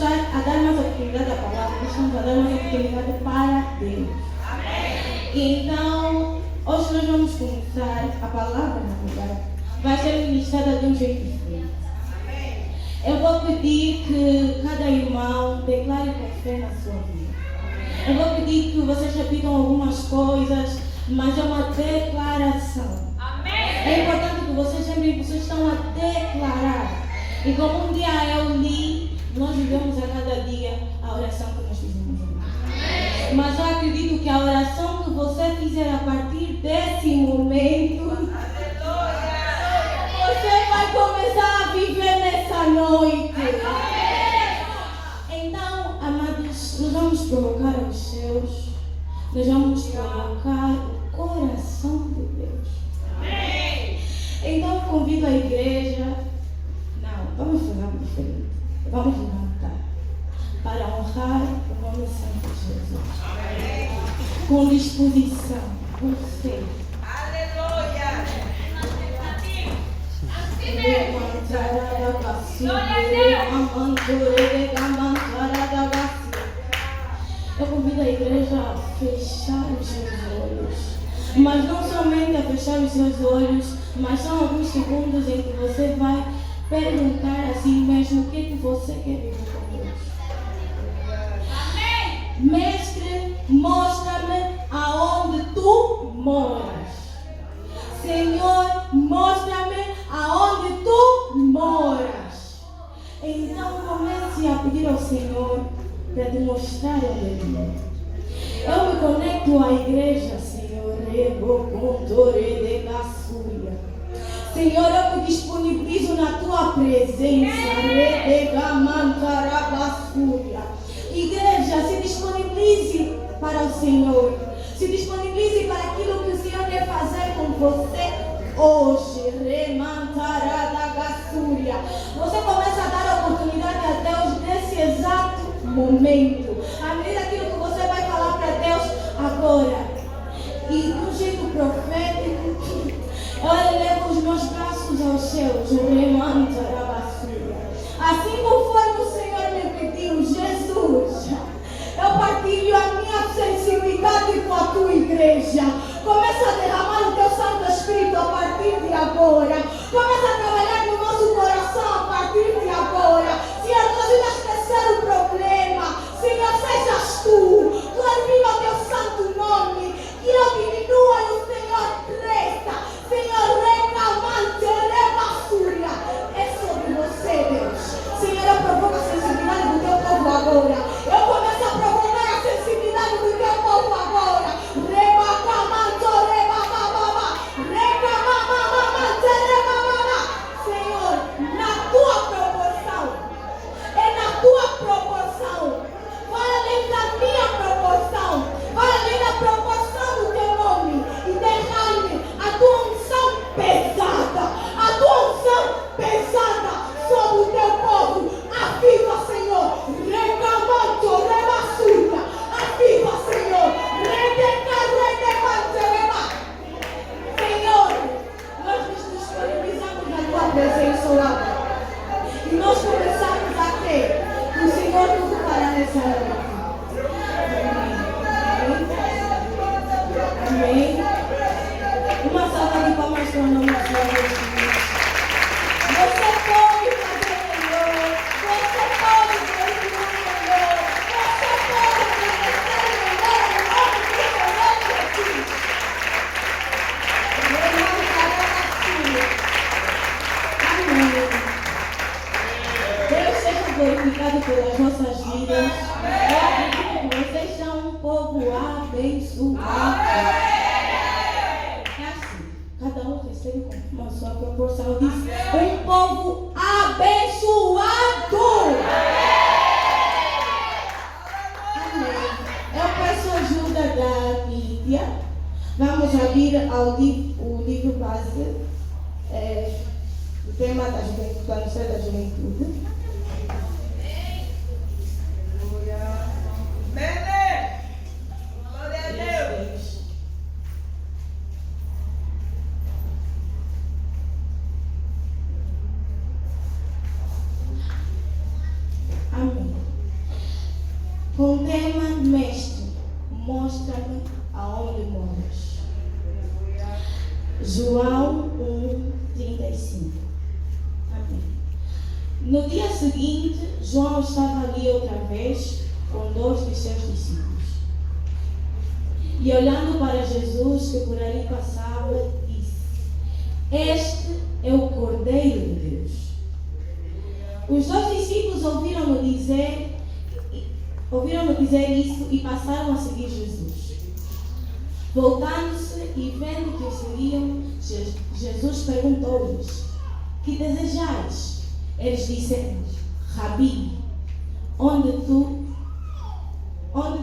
estar a dar mais oportunidade à palavra, nós estamos a dar mais oportunidade para Deus. Amém. Então, hoje nós vamos começar a palavra, na verdade, vai ser ministrada de um jeito diferente. Eu vou pedir que cada irmão declare com fé na sua vida. Eu vou pedir que vocês repitam algumas coisas, mas é uma declaração. Amém. É importante que vocês lembrem que vocês estão a declarar. E como um dia eu li, nós vivemos a cada dia a oração que nós fizemos. Amém. Mas eu acredito que a oração que você fizer a partir desse momento, você vai começar a viver nessa noite. Então, amados, nós vamos provocar os céus, nós vamos provocar o coração de Deus. Então, convido a igreja. Não, vamos fazer algo diferente. Vamos levantar para honrar o nome santo de Jesus. Com disposição, com fé. Aleluia! Eu convido a igreja a fechar os seus olhos, mas não somente a fechar os seus olhos, mas são alguns segundos em que você vai perguntar a si mesmo o que você quer viver com Deus. Mestre, mostra-me aonde tu moras. Senhor, mostra-me aonde tu moras. Então comece a pedir ao Senhor para te mostrar onde Ele mora. Eu me conecto à igreja, Senhor. Senhor, eu me disponibilizo na tua presença. Igreja, se disponibilize para o Senhor. Se disponibilize para aquilo que o Senhor quer fazer com você hoje. Você começa a dar oportunidade a Deus nesse exato momento. À medida aquilo que você vai falar para Deus agora. E de um jeito profético, eu elevo os meus braços aos céus. Assim conforme o Senhor me pediu, Jesus, eu partilho a minha sensibilidade com a tua igreja. Começa a derramar o teu Santo Espírito a partir de agora. Começa a trabalhar no nosso coração a partir de agora. Senhor, nós irás esquecer o problema. Senhor, sejas tu. Glorifica o teu santo nome. Que eu diminua e o Senhor cresça. Senhor, reclamante, rebassúria. É sobre você, Deus. Senhor, eu provoco a sensibilidade do teu povo agora. Eu começo a provocar a sensibilidade do teu povo agora. Senhor, na tua proporção. É na tua proporção. Vai além da minha proporção. Vai além da proporção do teu nome. E derrame a tua unção pesada. A tua unção pesada sobre o teu povo. Aviva, Senhor. Reclamando, rebassura. Aviva, Senhor. Senhor, nós nos disponibilizamos na tua presença agora. E nós começamos a crer que o Senhor tudo fará nessa hora. Amém. Uma salva de palmas para o nome de Jesus. Você pode fazer melhor. Você pode glorificar melhor. Você pode agradecer melhor em nome do Senhor Jesus. Amém. Deus seja glorificado pelas nossas vidas. Eu acredito que vocês são um povo abençoado. É assim, cada um recebe com a sua proporção. Diz, um povo abençoado. Amém. Eu peço ajuda da Lídia. Vamos abrir o livro base, o tema da juventude, da Ministério da Juventude. Glória a Deus. Amém. com o tema Mestre, mostra-me aonde moras. João 1:35. Amém. No dia seguinte, João estava ali outra vez com 2 de seus discípulos. E olhando para Jesus que por ali passava, disse: Este é o Cordeiro de Deus. Os 2 discípulos ouviram-no dizer isso e passaram a seguir Jesus. Voltando-se e vendo que o seguiam, Jesus perguntou-lhes: Que desejais? Eles disseram: Rabi, onde tu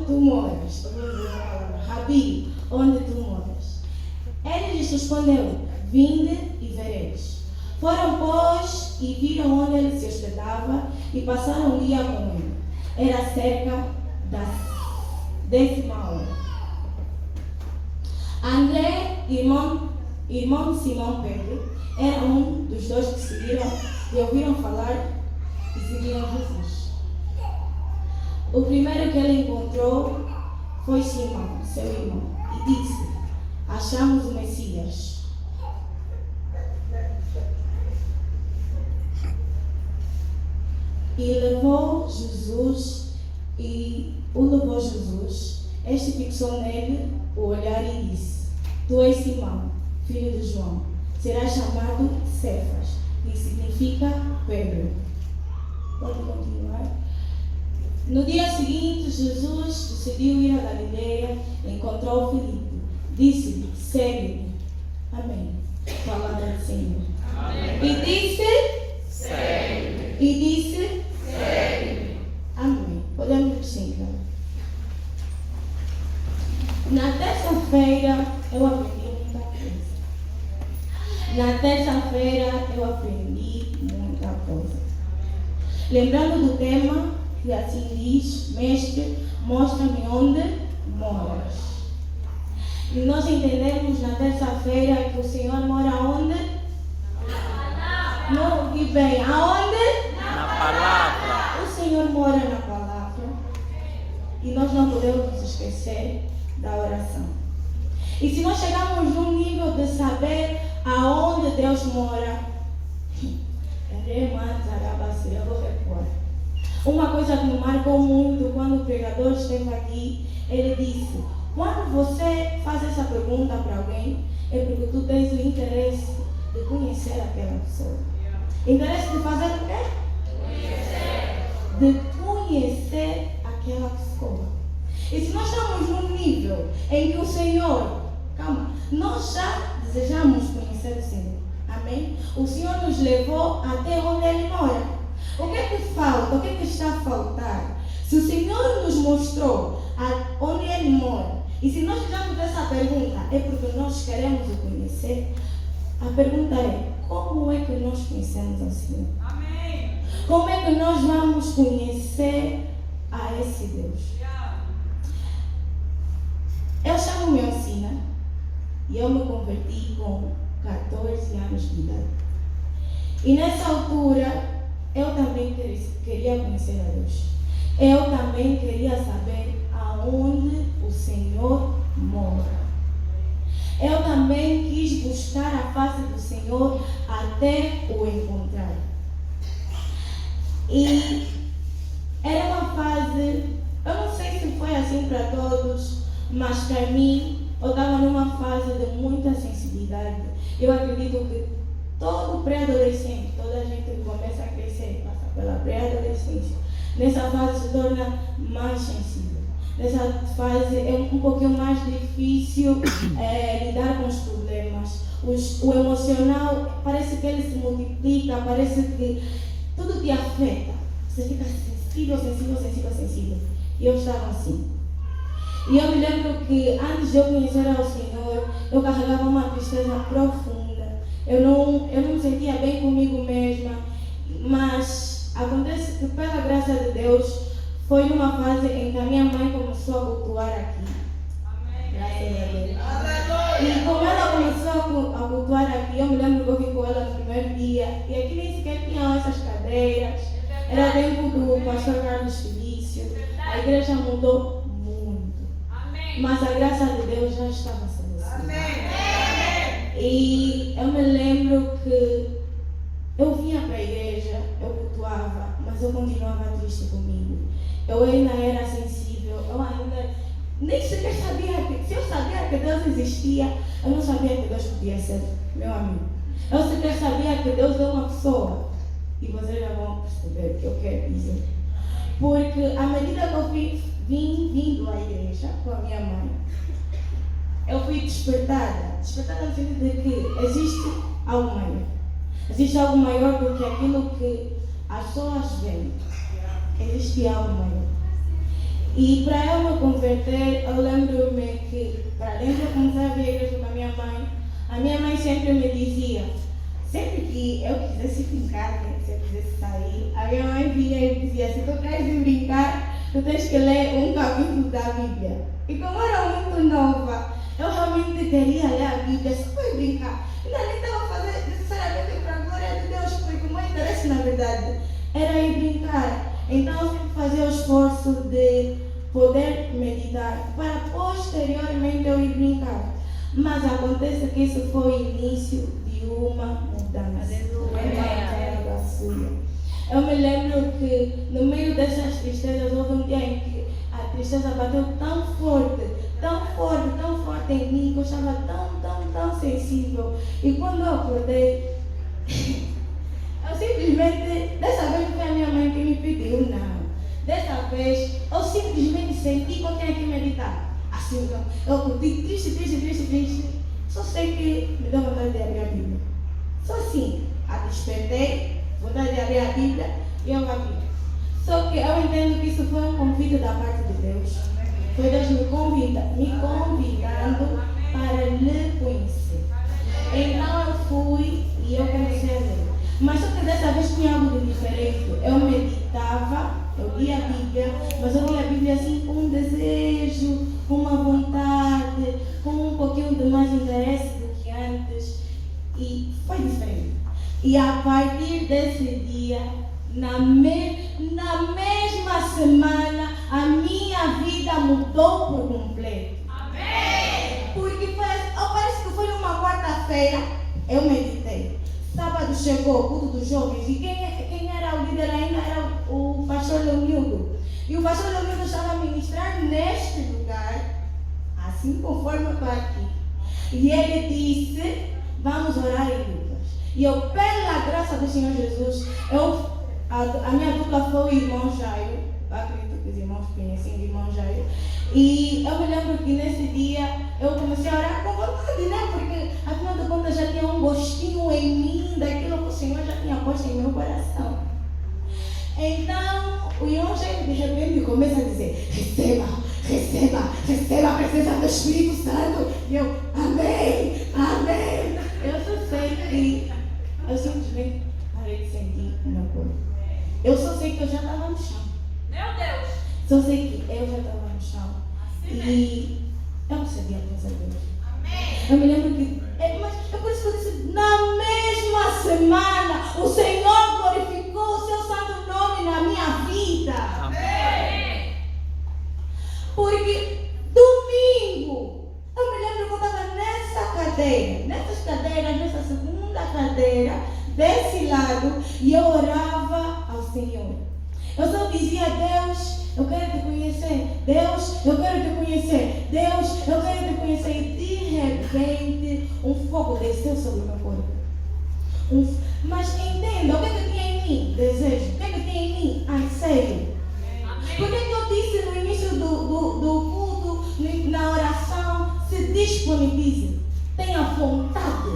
moras? Rabi, onde tu moras? Ele lhes respondeu: Vinde e vereis. Foram, pois, e viram onde ele se hospedava e passaram o dia com ele. Era cerca da 10ª hora. André, irmão de Simão Pedro, era um dos 2 que seguiram e ouviram falar e seguiram Jesus. O primeiro que ele encontrou foi Simão, seu irmão, e disse: Achamos o Messias. E o levou Jesus. Este fixou nele o olhar e disse: Tu és Simão, filho de João. Serás chamado Cefas, que significa Pedro. Pode continuar. No dia seguinte, Jesus decidiu ir a Galileia e encontrou Filipe. Disse-lhe: Segue-me. Amém. Palavra do Senhor. Amém. E disse: Segue-me. E disse: Segue-me. Amém. Podemos sentar. Na terça-feira eu aprendi muita coisa. Lembrando do tema, que assim diz: Mestre, mostra-me onde moras. E nós entendemos na terça-feira que o Senhor mora onde? Não ouvi bem. Aonde? Na palavra. O Senhor mora na palavra. E nós não podemos nos esquecer da oração. E se nós chegarmos num nível de saber aonde Deus mora, uma coisa que me marcou muito quando o pregador esteve aqui, ele disse: quando você faz essa pergunta para alguém, é porque tu tens o interesse de conhecer aquela pessoa. Interesse de fazer o quê? De conhecer aquela pessoa. E se nós estamos num nível em que o Senhor, nós já desejamos conhecer o Senhor. Amém? O Senhor nos levou até onde Ele mora. O que é que falta? O que é que está a faltar? Se o Senhor nos mostrou onde Ele mora, e se nós fizermos essa pergunta, é porque nós queremos o conhecer. A pergunta é: como é que nós conhecemos ao Senhor? Amém. Como é que nós vamos conhecer a esse Deus? Eu chamo-me Alcina e eu me converti com 14 anos de idade. E nessa altura, eu também queria conhecer a Deus. Eu também queria saber aonde o Senhor mora. Eu também quis buscar a face do Senhor até o encontrar. E era uma fase, eu não sei se foi assim para todos, mas para mim, eu estava numa fase de muita sensibilidade. Eu acredito que todo pré-adolescente, toda a gente que começa a crescer, passa pela pré-adolescência, nessa fase se torna mais sensível. Nessa fase é um pouquinho mais difícil lidar com os problemas. O emocional parece que ele se multiplica, parece que tudo te afeta. Você fica sensível. E eu estava assim. E eu me lembro que antes de eu conhecer ao Senhor, eu carregava uma tristeza profunda. Eu não me sentia bem comigo mesma. Mas acontece que, pela graça de Deus, foi numa fase em que a minha mãe começou a cultuar aqui. Amém. Graças a Deus. E como ela começou a cultuar aqui, eu me lembro que eu vim com ela no primeiro dia. E aqui nem sequer tinham essas cadeiras. Era tempo do pastor Carlos Felício. A igreja mudou muito. Mas a graça de Deus já estava estabelecida. E eu me lembro que eu vinha para a igreja, eu cultuava, mas eu continuava triste comigo. Eu ainda era sensível, eu ainda nem sequer sabia que, se eu sabia que Deus existia, eu não sabia que Deus podia ser meu amigo. Eu sequer sabia que Deus é uma pessoa. E vocês já vão perceber o que eu quero dizer. Porque à medida que eu fui vindo à igreja com a minha mãe, eu fui despertada no sentido de que existe algo maior. Existe algo maior do que aquilo que as pessoas veem. Existe algo maior. E para eu me converter, eu lembro-me que, para dentro eu comecei a vir à igreja com a minha mãe sempre me dizia, sempre que eu quisesse brincar, se eu quisesse sair, a minha mãe vinha e dizia, se tu queres ir brincar, tu tens que ler um capítulo da Bíblia. E como eu era muito nova, eu realmente queria ler a Bíblia, só para brincar. Ainda nem estava fazendo necessariamente para a glória de Deus, porque o meu interesse, na verdade, era ir brincar. Então eu sempre fazia o esforço de poder meditar para posteriormente eu ir brincar. Mas acontece que isso foi o início de uma mudança. Eu me lembro que no meio dessas tristezas houve um dia em que a tristeza bateu tão forte em mim, que eu estava tão sensível. E quando eu acordei, eu simplesmente, dessa vez foi a minha mãe que me pediu, não. Dessa vez, eu simplesmente senti que eu tinha que meditar. Assim, eu acordei triste. Só sei que me deu vontade de abrir a Bíblia. Só assim, a despertei, vontade de abrir a Bíblia e eu abri. Só que eu entendo que isso foi um convite da parte de Deus. Foi Deus me convidando para lhe conhecer. Então eu fui e eu comecei a ler. Mas só que dessa vez tinha algo de diferente. Eu meditava, eu lia a Bíblia, mas eu lia a Bíblia assim com um desejo, com uma vontade, com um pouquinho de mais interesse do que antes. E foi diferente. E a partir desse dia, na mesma semana, a minha vida mudou por completo. Amém! Porque parece que foi uma quarta-feira, eu meditei. Sábado chegou o culto dos jovens e quem era o líder ainda era o pastor Leonildo. E o pastor Leonildo estava a ministrar neste lugar, assim conforme eu estou aqui. E ele disse, vamos orar em duplas. E eu, pela graça do Senhor Jesus, a minha dupla foi o irmão Jairo. Eu acredito que os irmãos conhecem o irmão Jairo. E eu me lembro que nesse dia eu comecei a orar com vontade, né? Porque afinal de contas já tinha um gostinho em mim daquilo que o Senhor já tinha posto em meu coração. Então o irmão Jairo de repente começa a dizer, receba a presença do Espírito Santo. E eu, amém. Eu só sei que eu simplesmente parei de sentir o meu corpo. Eu só sei que eu já estava no chão. Meu Deus! Só sei que eu já estava no chão. E eu recebi a presença de Deus. Amém! Eu me lembro que, mas é por isso que eu disse, na mesma semana, o Senhor glorificou o seu santo nome na minha vida. Amém! Porque domingo, eu me lembro que eu estava nessa segunda cadeira, desse lado, e eu orava ao Senhor. Eu só dizia, Deus, eu quero te conhecer. Deus, eu quero te conhecer. Deus, eu quero te conhecer. E de repente, um fogo desceu sobre o meu corpo. Mas entenda, o que é que tinha em mim? Desejo. O que é que tinha em mim? Anseio. Por que eu disse no início do culto, na oração, se disponibilize? Tenha vontade.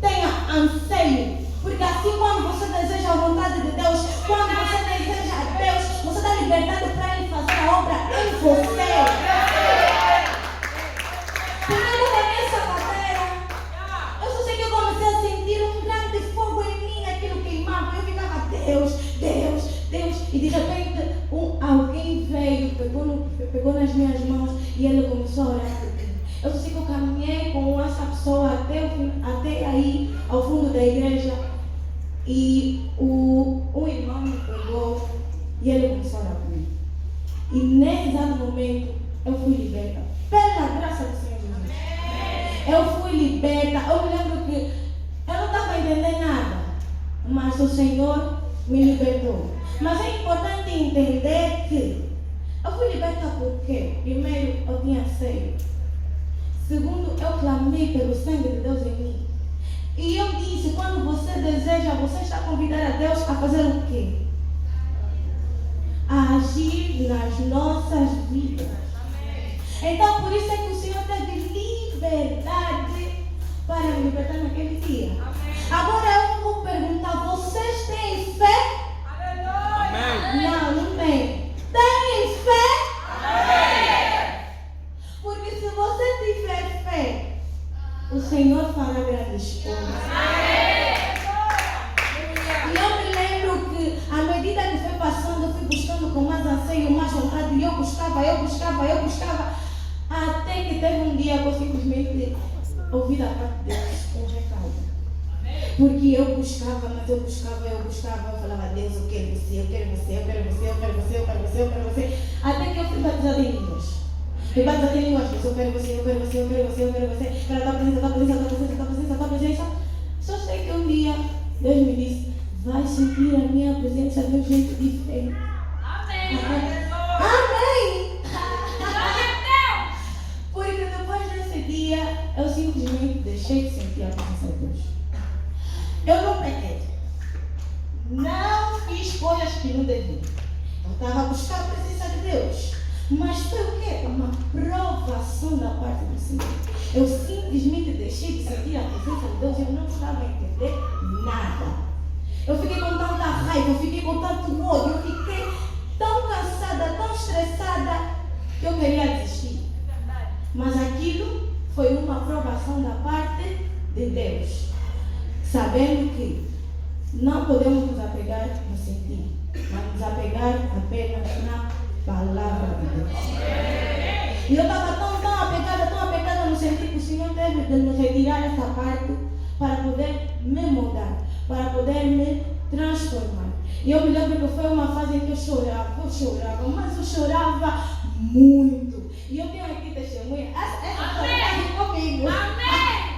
Tenha anseio. Porque assim, quando você deseja a vontade de Deus, quando você deseja a Deus, você está libertado para Ele fazer a obra em você. Quando eu conheço a cadeira, eu só sei que eu comecei a sentir um grande fogo em mim, aquilo queimava. Eu ficava, Deus. E de repente, alguém veio, pegou nas minhas mãos e ele começou a orar por mim. Eu só sei que eu caminhei com essa pessoa até aí, ao fundo da igreja. E um irmão me pegou e ele começou a orar por mim. E nesse exato momento, eu fui liberta. Pela graça do Senhor Jesus. Eu fui liberta. Eu me lembro que eu não estava entendendo nada. Mas o Senhor me libertou. Mas é importante entender que eu fui liberta porque, primeiro, eu tinha sede. Segundo, eu clamei pelo sangue de Deus em mim. E eu disse, quando você deseja, você está a convidar a Deus a fazer o quê? A agir nas nossas vidas. Então, por isso é que o Senhor teve liberdade para me libertar naquele dia. Agora eu vou perguntar, vocês têm fé? Amém. Não tem. Têm fé? Porque se você tiver fé, o Senhor fará grandes coisas. E eu me lembro que, à medida que foi passando, eu fui buscando com mais anseio, mais vontade, e eu buscava, até que teve um dia que eu simplesmente ouvi da parte de Deus um recado. Porque eu buscava, eu falava, Deus, eu quero você. Até que eu fui batizada em línguas. Fui batizada em línguas, eu quero você. Quero a tua presença. Só sei que um dia Deus me disse, vai sentir a minha presença de um jeito diferente. Amém! Porque depois desse dia, eu simplesmente deixei de sentir a presença de Deus. Eu não pequei. Não fiz coisas que não devia. Eu estava a buscar a presença de Deus. Mas foi o quê? Uma provação da parte do Senhor. Eu simplesmente deixei de sentir a presença de Deus e eu não estava a entender nada. Eu fiquei com tanta raiva, eu fiquei com tanto ódio, eu fiquei tão cansada, tão estressada, que eu queria desistir. Mas aquilo foi uma provação da parte de Deus. Sabendo que não podemos nos apegar no sentir, mas nos apegar apenas na palavra de Deus. E eu estava tão apegada no sentir que o Senhor teve de nos retirar essa parte para poder me mudar, para poder me transformar. E eu me lembro que foi uma fase em que eu chorava, mas eu chorava muito. E eu tenho aqui testemunha, essa está comigo. Amém!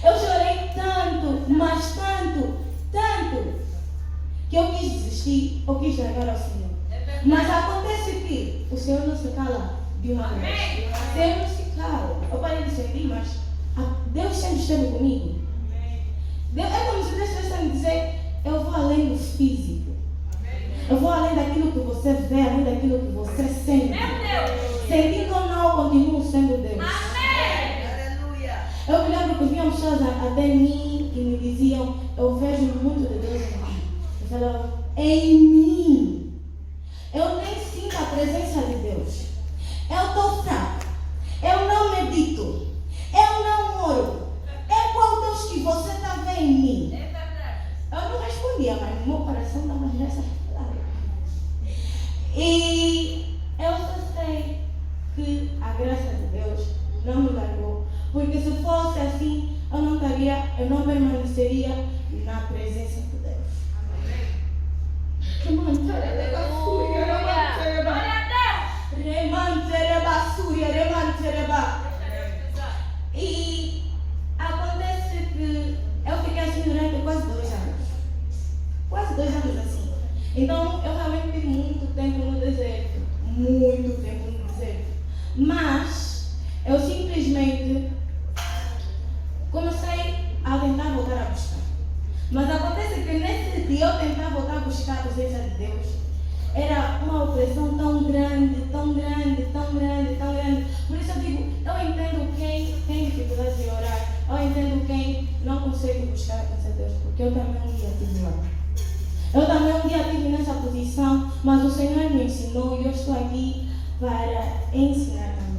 Eu chorei tanto, mas tanto, que eu quis desistir, eu quis largar ao Senhor. Mas acontece que o Senhor não se cala de uma vez. O Senhor não se cala. Eu parei de sentir, mas Deus sempre esteve comigo. É como se Deus estivesse a me dizer, eu vou além do físico. Eu vou além daquilo que você vê, além daquilo que você sente. Sentindo ou não, eu continuo sendo Deus. Eu me lembro que vinham pessoas até mim e me diziam, eu vejo muito de Deus em mim. Eu falava, em mim. Eu nem sinto a presença de Deus. Eu estou fraca. Eu não medito. Eu não oro. É qual Deus que você está vendo em mim? Eu não respondia, mas no meu coração estava essas palavras. E eu só sei que a graça de Deus não me largou. Porque se fosse assim, eu não permaneceria na presença de Deus. E acontece que eu fiquei assim durante quase 2 anos. Quase 2 anos assim. Então eu realmente tive muito tempo no deserto. Muito tempo no deserto. Mas eu simplesmente comecei a tentar voltar a buscar. Mas acontece que nesse dia eu tentar voltar a buscar a presença de Deus, era uma opressão tão grande. Por isso eu digo, eu entendo quem tem dificuldade de orar, eu entendo quem não consegue buscar a presença de Deus, porque eu também um dia estive lá. Eu também um dia estive nessa posição, mas o Senhor me ensinou e eu estou aqui para ensinar também.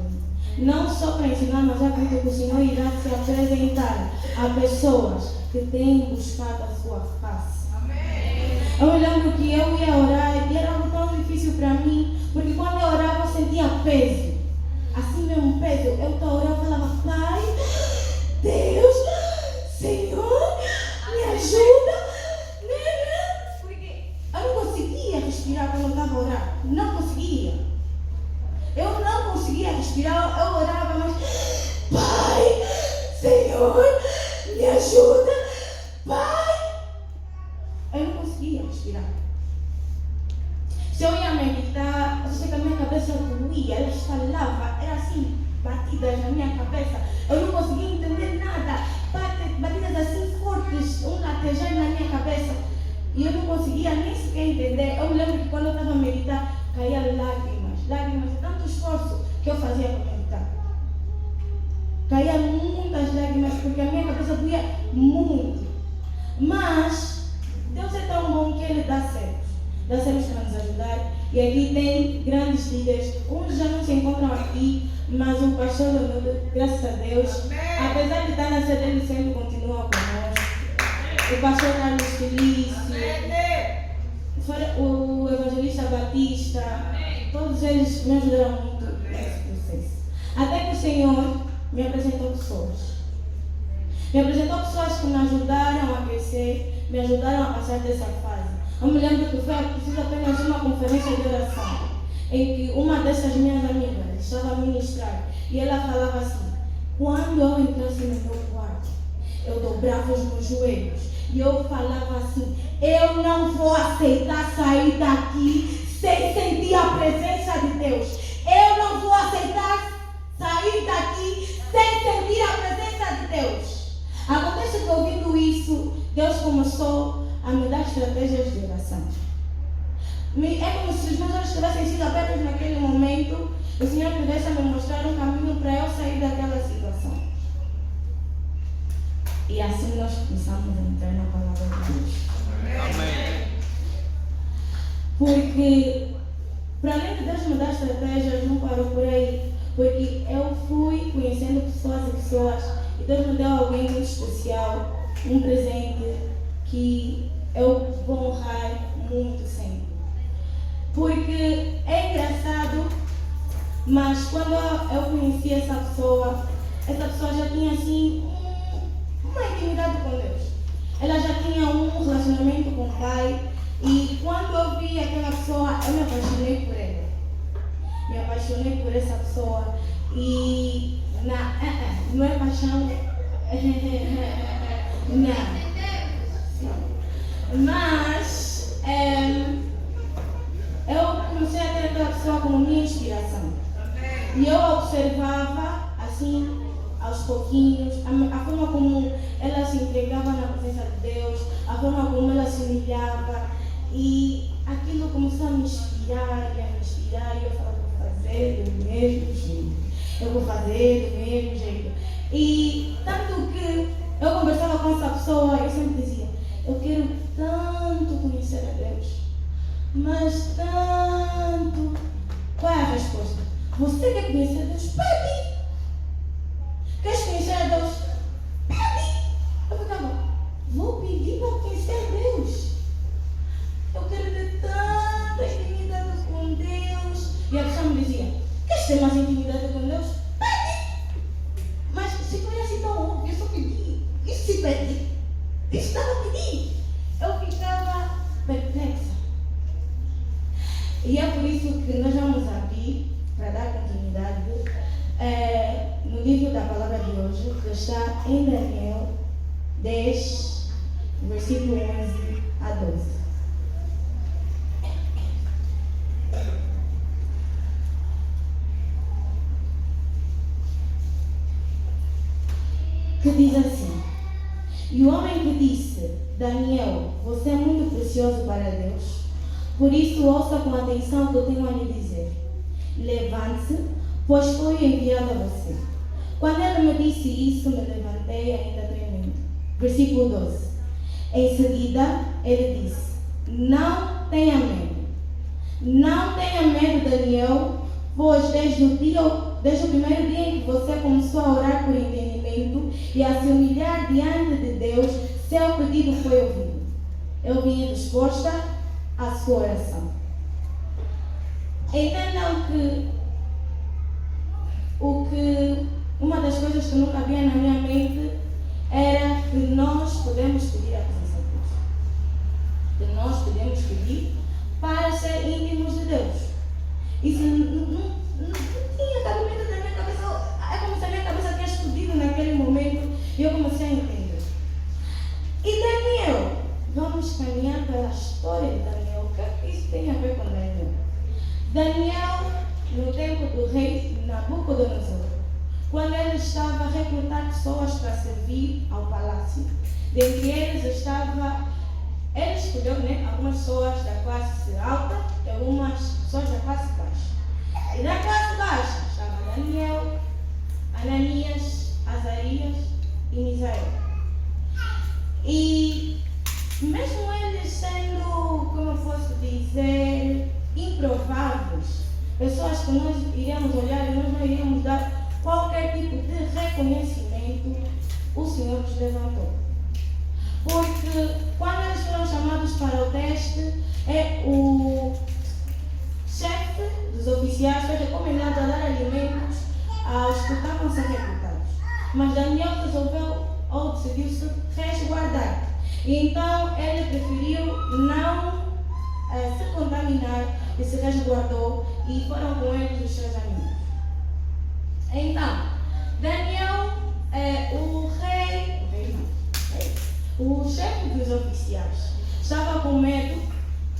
Não só para ensinar, mas eu acredito que o Senhor irá se apresentar a pessoas que têm buscado a sua face. Amém. Eu me lembro que eu ia orar e era algo tão difícil para mim, porque quando eu orava eu sentia peso. Assim mesmo peso. Eu orava e falava, Pai, Deus, Senhor, me ajuda. Porque eu não conseguia respirar quando eu estava orando. Não conseguia. respirar, eu orava, mas Pai, Senhor, me ajuda, Pai. Eu não conseguia respirar. Se eu ia meditar, eu sei que a minha cabeça doía, ela estalava, era assim, batidas na minha cabeça. Eu não conseguia entender nada, batidas assim fortes, um latejar na minha cabeça. E eu não conseguia nem sequer entender. Eu me lembro que quando eu estava a meditar, caía lágrimas de tanto esforço que eu fazia para meditar. Caía muitas lágrimas porque a minha cabeça doía muito. Mas Deus é tão bom que Ele dá certo. Dá certo para nos ajudar. E aqui tem grandes líderes. Uns já não se encontram aqui, mas o pastor Leonardo, graças a Deus, apesar de estar na sede, ele sempre continua conosco. O pastor Carlos Felício, o evangelista Batista, todos eles me ajudaram muito nesse processo. Até que o Senhor me apresentou pessoas. Me apresentou pessoas que me ajudaram a crescer, me ajudaram a passar dessa fase. Eu me lembro que foi preciso apenas uma conferência de oração, em que uma dessas minhas amigas estava a ministrar e ela falava assim: quando eu entrasse no meu quarto, eu dobrava os meus joelhos e eu falava assim: eu não vou aceitar sair daqui sem sentir a presença de Deus. Eu não vou aceitar sair daqui sem sentir a presença de Deus. Acontece que ouvindo isso, Deus começou a me dar estratégias de oração. É como se os meus olhos tivessem sido abertos naquele momento. O Senhor tivesse a me mostrar um caminho para eu sair daquela situação. E assim nós começamos a entrar na palavra de Deus. Amém. Porque, para além de Deus me dar estratégias, não parou por aí. Porque eu fui conhecendo pessoas e pessoas, e Deus me deu alguém muito especial, um presente que eu vou honrar muito sempre. Porque é engraçado, mas quando eu conheci essa pessoa já tinha assim uma intimidade com Deus. Ela já tinha um relacionamento com o Pai, e quando eu vi aquela pessoa, eu me apaixonei por ela. Me apaixonei por essa pessoa e não é paixão. Não. Mas eu comecei a ter aquela pessoa como minha inspiração. E eu observava assim, aos pouquinhos, a forma como ela se entregava na presença de Deus, a forma como ela se humilhava, e aquilo começou a me inspirar, e eu falava: vou fazer do mesmo jeito, eu vou fazer do mesmo jeito. E tanto que eu conversava com essa pessoa, eu sempre dizia: eu quero tanto conhecer a Deus, mas tanto. Qual é a resposta? Você quer conhecer a Deus? Pede! Queres conhecer a Deus? Pede! Eu ficava: vou pedir para conhecer a Deus. Eu quero ter tanta intimidade com Deus. E a pessoa me dizia: queres ter mais intimidade com Deus? Pede! Mas se foi assim tão óbvio, eu só pedi. Isso se pede. Isso estava a pedir. Eu ficava perplexa. E é por isso que nós vamos abrir, para dar continuidade, no livro da palavra de hoje, que está em Daniel 10, versículo 11 a 12. Que diz assim: e o homem que disse: Daniel, você é muito precioso para Deus, por isso ouça com atenção o que eu tenho a lhe dizer. Levante-se, pois foi enviado a você. Quando ele me disse isso, me levantei ainda tremendo. Versículo 12. Em seguida, ele disse: não tenha medo. Não tenha medo, Daniel, pois desde o primeiro dia em que você começou a orar por entendimento e a se humilhar diante de Deus, seu pedido foi ouvido. Eu vim em resposta à sua oração. Entendam que uma das coisas que nunca havia na minha mente era que nós podemos pedir a presença de Deus. Que nós podemos pedir para ser íntimos de Deus. Isso não tinha cabimento na minha história de Daniel. O que é que isso tem a ver com Daniel? Daniel, no tempo do rei Nabucodonosor, quando ele estava a recrutar pessoas para servir ao palácio, dentre eles ele escolheu, né, algumas pessoas da classe alta e algumas pessoas da classe baixa. E da classe baixa estava Daniel, Ananias, Azarias e Misael. E mesmo eles sendo, como eu posso dizer, improváveis, pessoas que nós iríamos olhar e nós não iríamos dar qualquer tipo de reconhecimento, o Senhor os levantou. Porque quando eles foram chamados para o teste, o chefe dos oficiais foi recomendado a dar alimentos aos que estavam sendo recrutados. Mas Daniel resolveu ou decidiu-se resguardar. E então ele preferiu não se contaminar e se resguardou, e foram com eles os seus amigos. Então, Daniel, o chefe dos oficiais, estava com medo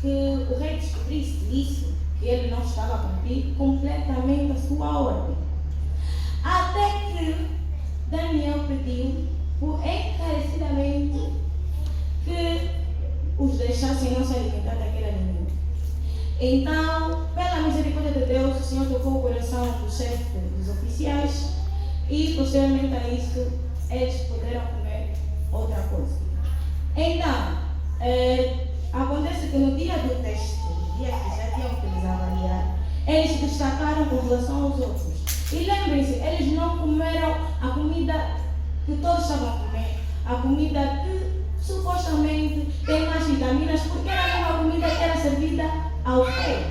que o rei descobrisse isso, que ele não estava a cumprir completamente a sua ordem. Até que Daniel pediu encarecidamente que os deixassem não se alimentar daquele alimento. Então, pela misericórdia de Deus, o Senhor tocou o coração do chefe dos oficiais e, posteriormente a isso, eles puderam comer outra coisa. Então, acontece que no dia do teste, no dia que já tinham que eles avaliar, eles se destacaram com relação aos outros. E lembrem-se, eles não comeram a comida que todos estavam a comer, a comida que supostamente tem mais vitaminas, porque era a mesma comida que era servida ao rei.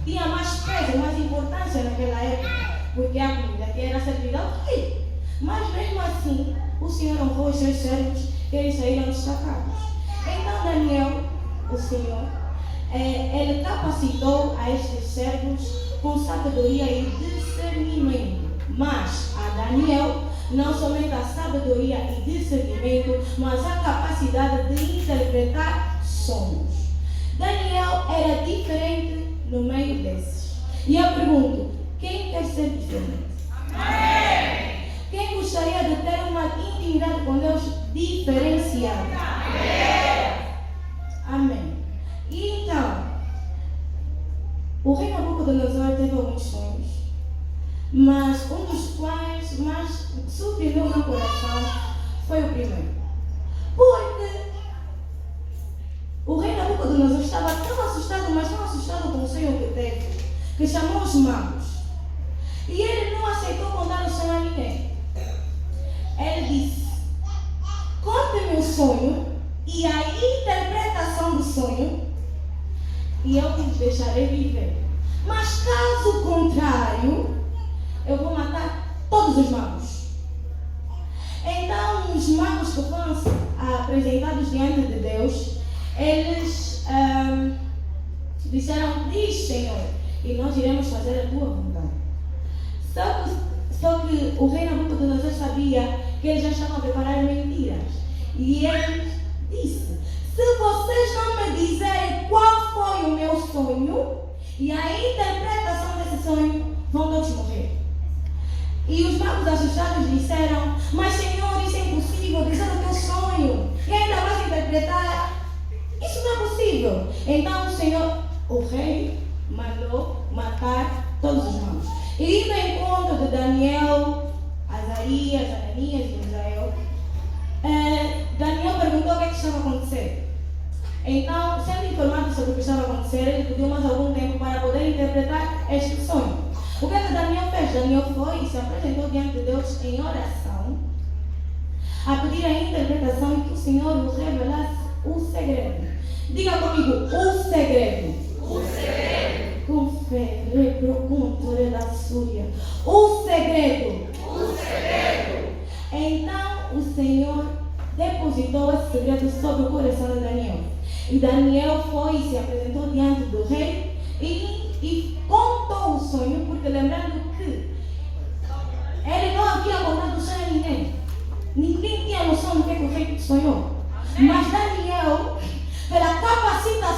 Tinha mais peso, mais importância naquela época, porque a comida que era servida ao rei. Mas mesmo assim, o Senhor honrou os seus servos e eles saíram destacados. Então Daniel, o Senhor, ele capacitou a estes servos com sabedoria e discernimento. Mas a Daniel, não somente a sabedoria e discernimento, mas a capacidade de interpretar sonhos. Daniel era diferente no meio desses. E eu pergunto, quem quer ser diferente? Amém. Quem gostaria de ter uma intimidade com Deus diferenciada? Amém. Amém. E então, o rei Nabucodonosor teve alguns sonhos, mas um dos quais mais surpreendeu meu coração foi o primeiro. Porque o rei Nabucodonosor estava tão assustado, mas tão assustado com o sonho que teve, que chamou os magos. E ele não aceitou contar o sonho a ninguém. Ele disse: conte-me o sonho e a interpretação do sonho, e eu te deixarei viver. Mas caso contrário, eu vou matar todos os magos. Então, os magos que foram apresentados diante de Deus, eles disseram: diz, Senhor, e nós iremos fazer a tua vontade. Só que o rei Nabucodonosor sabia que eles já estavam a preparar mentiras. E ele disse: se vocês não me dizerem qual foi o meu sonho e a interpretação desse sonho, vão todos morrer. E os magos assustados disseram: mas Senhor, isso é impossível, dizer o teu sonho e ainda mais interpretar, isso não é possível. Então o Senhor, o rei, mandou matar todos os magos. E no encontro de Daniel, Azarias, Ananias e Misael, Daniel perguntou o que estava a acontecer. Então, sendo informado sobre o que estava a acontecer, ele pediu mais algum tempo para poder interpretar este sonho. O que Daniel fez? Daniel foi e se apresentou diante de Deus em oração, a pedir a interpretação e que o Senhor lhe revelasse o segredo. Diga comigo: o segredo. O segredo. Com fé, reprocultura da Súria. O segredo. O segredo. Então o Senhor depositou esse segredo sobre o coração de Daniel. E Daniel foi e se apresentou diante do rei e contou o sonho, porque lembrando que ele não havia contado o sonho a ninguém. Ninguém tinha noção do que o rei sonhou. Mas Daniel, pela capacitação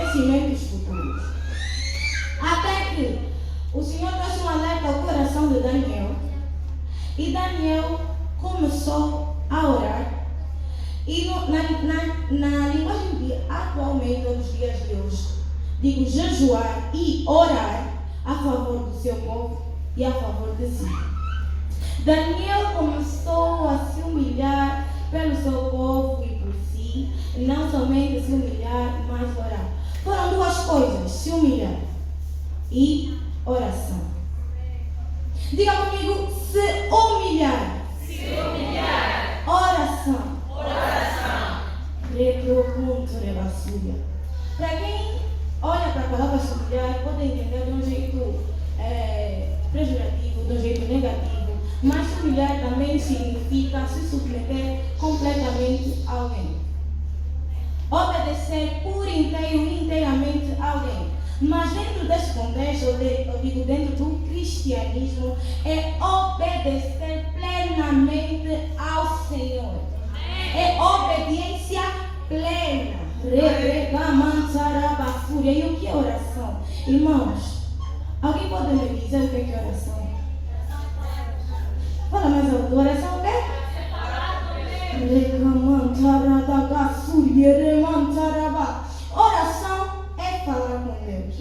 acontecimentos futuros. Até que o Senhor trouxe um alerta ao coração de Daniel. E Daniel começou a orar. E na linguagem de atualmente, nos dias de hoje, digo jejuar e orar a favor do seu povo e a favor de si. Daniel começou a se humilhar pelo seu povo e por si, não somente se humilhar, mas orar. Foram duas coisas, se humilhar e oração. Diga comigo, se humilhar. Se humilhar. Oração. Oração. Para quem olha para a palavra se humilhar, pode entender de um jeito pejorativo, de um jeito negativo. Mas se humilhar também significa se submeter completamente a alguém. Obedecer por inteiro e inteiramente a alguém. Mas dentro desse contexto, eu digo dentro do cristianismo, é obedecer plenamente ao Senhor. É obediência plena. E o que é oração? Irmãos, alguém pode me dizer o que é oração? Fala mais alto. Oração o quê? Oração é falar com Deus.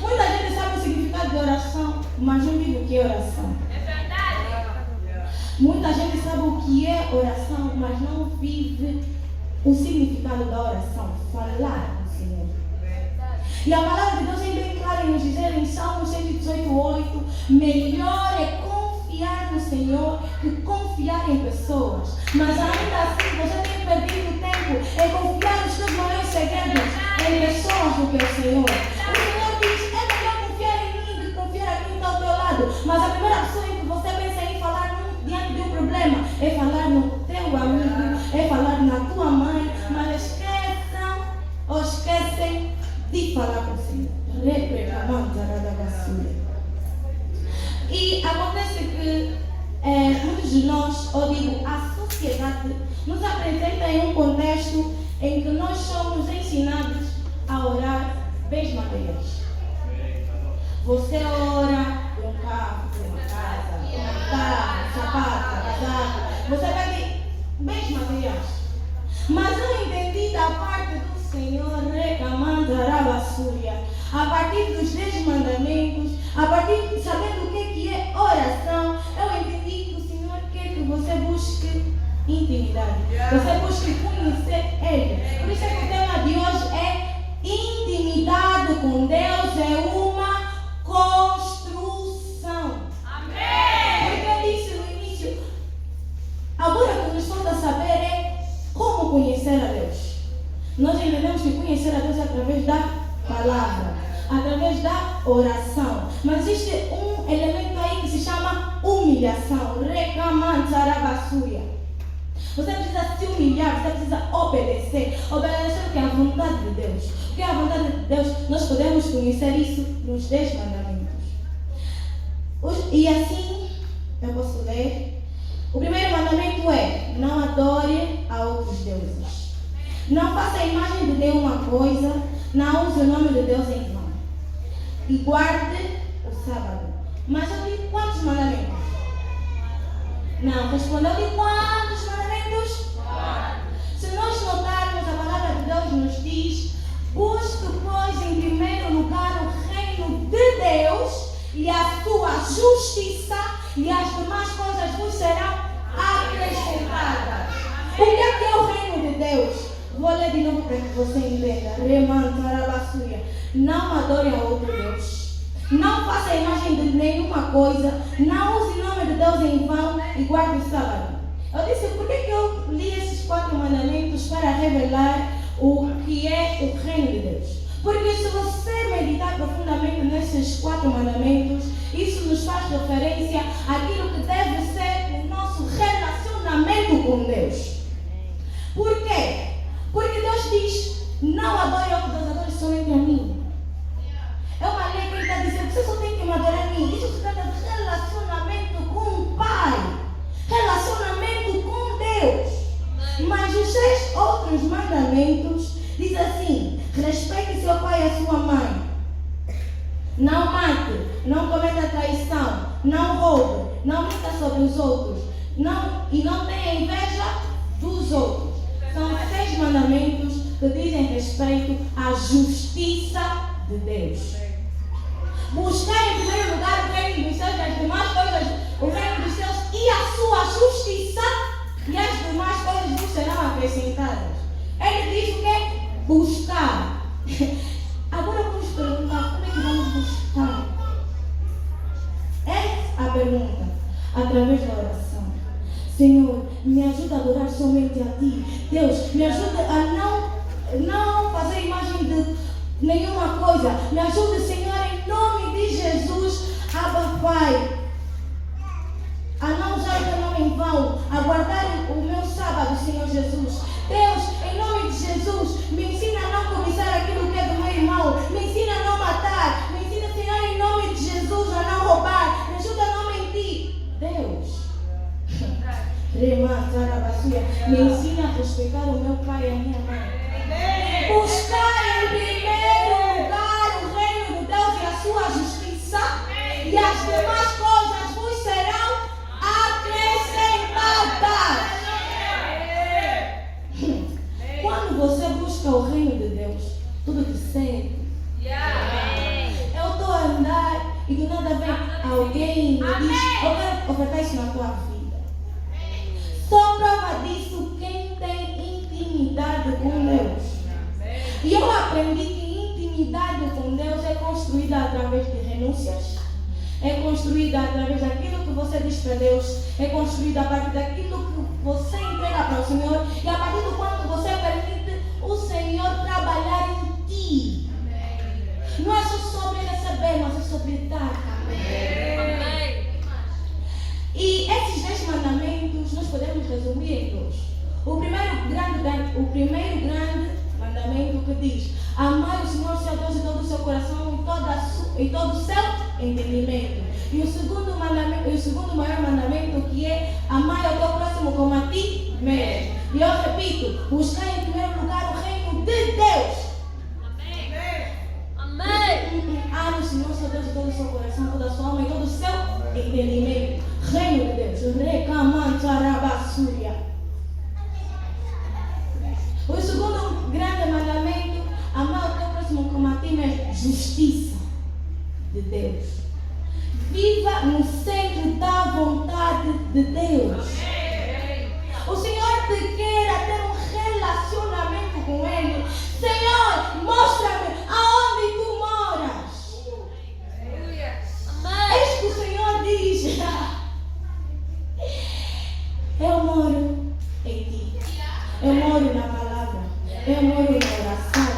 Muita gente sabe o significado de oração, mas não vive o que é oração. É verdade. Muita gente sabe o que é oração, mas não vive o significado da oração. Falar com o Senhor. E a palavra de Deus é bem clara em nos dizer em Salmo 118:8: melhor é confiar no Senhor que confiar em pessoas. Mas ainda assim você tem perdido tempo em confiar nos seus maiores segredos em pessoas do que o Senhor. O Senhor diz, é melhor confiar em mim do que confiar a quem está ao teu lado. Mas a primeira pessoa em que você pensa em falar diante de um problema é falar no teu amigo, é falar na tua mãe, mas esquecem de falar com o Senhor. E acontece que muitos de nós, ou digo, a sociedade nos apresenta em um contexto em que nós somos ensinados a orar bens materiais. Você ora por um carro, por uma casa, por um carro, sapato, casaco. Você vai ter bens materiais. Mas eu entendi da parte do Senhor, a partir dos 10 mandamentos, a partir de sabendo o que é oração, eu entendi que o Senhor quer que você busque intimidade. Você busque conhecer Ele. Por isso é que o tema de hoje é intimidade com Deus é uma construção. Amém. Porque eu disse no início, agora o que nos falta saber é como conhecer a Deus. Nós entendemos que conhecer a Deus é através da palavra, através da oração. Mas existe um elemento aí que se chama humilhação. Você precisa se humilhar, você precisa obedecer. Obedecer o que é a vontade de Deus. O que é a vontade de Deus? Nós podemos conhecer isso nos 10 mandamentos. E assim, eu posso ler. O primeiro mandamento é: não adore a outros deuses. Não faça a imagem de nenhuma coisa. Não use o nome de Deus em vão. E guarde o sábado. Mas eu li quantos mandamentos? Não, respondeu de quantos mandamentos? Se nós notarmos, a palavra de Deus nos diz: busque, pois, em primeiro lugar o reino de Deus e a sua justiça, e as demais coisas vos serão acrescentadas. O que é o reino de Deus? Vou ler de novo para que você entenda. Não adore a outro Deus. Não faça a imagem de nenhuma coisa. Não use o nome de Deus em vão e guarde o sábado. Eu disse, por que eu li esses 4 mandamentos? Para revelar o que é o reino de Deus. Porque se você meditar profundamente nesses 4 mandamentos, isso nos faz referência àquilo que deve ser o nosso relacionamento com Deus. Por quê? Porque Deus diz, não adore outro Deus, adore somente a mim. É uma lei que Ele está dizendo, você só tem que me adorar a mim. Isso se trata de relacionamento com o Pai. Relacionamento com Deus. Mas os 6 outros mandamentos diz assim: Respeite seu pai e a sua mãe. Não mate, não cometa traição, não roube, não minta sobre os outros, e não tenha inveja dos outros. São 6 mandamentos que dizem respeito à justiça de Deus. Buscar em primeiro lugar o reino dos céus e as demais coisas, o reino dos céus e a sua justiça, e as demais coisas não serão acrescentadas. Ele diz o quê? Buscar. Agora vamos perguntar, como é que vamos buscar? Essa é a pergunta, através da oração. Senhor, me ajuda a adorar somente a Ti. Deus, me ajuda a não fazer imagem de nenhuma coisa. Me ajuda, Senhor, em nome de Jesus, Abba Pai, a não usar o Teu nome em vão, a guardar o meu sábado, Senhor Jesus. Deus, em nome de Jesus, me ensina a não cobiçar aquilo que é do meu irmão. Me ensina a não matar. Me ensina, Senhor, em nome de Jesus, a não roubar. Me ajuda a não mentir. Deus, me ensina a respeitar o meu pai e a minha mãe. Buscar em primeiro lugar o reino de Deus e a sua justiça, e as demais coisas vos serão acrescentadas. Quando você busca o reino de Deus, tudo te serve. Eu estou a andar e do nada vem alguém e me diz: eu quero ofertar isso na tua vida. Só prova disso quem tem intimidade com Deus. E eu aprendi que intimidade com Deus é construída através de renúncias, é construída através daquilo que você diz para Deus, é construída a partir daquilo que você entrega para o Senhor, e a partir do quanto você permite o Senhor trabalhar em ti. Não é só sobre receber, mas é sobre dar. Amém. E esses 10 mandamentos nós podemos resumir em 2. O primeiro grande mandamento que diz: amar o Senhor seu Deus de todo o seu coração e todo o seu entendimento. E o segundo maior mandamento, que é amar o teu próximo como a ti mesmo. E eu repito: buscar em primeiro lugar o reino de Deus. Amém. Ame o Senhor seu Deus de todo o seu coração, toda a sua alma e todo o seu entendimento. Reino de Deus. O segundo grande mandamento: amar o teu próximo como a ti mesmo. Justiça de Deus. Viva no centro da vontade de Deus. O Senhor te quer ter um relacionamento com Ele. Senhor, mostra-me aonde tu moras. Eis que o Senhor diz: eu moro em ti. Eu moro na palavra. Eu moro na oração.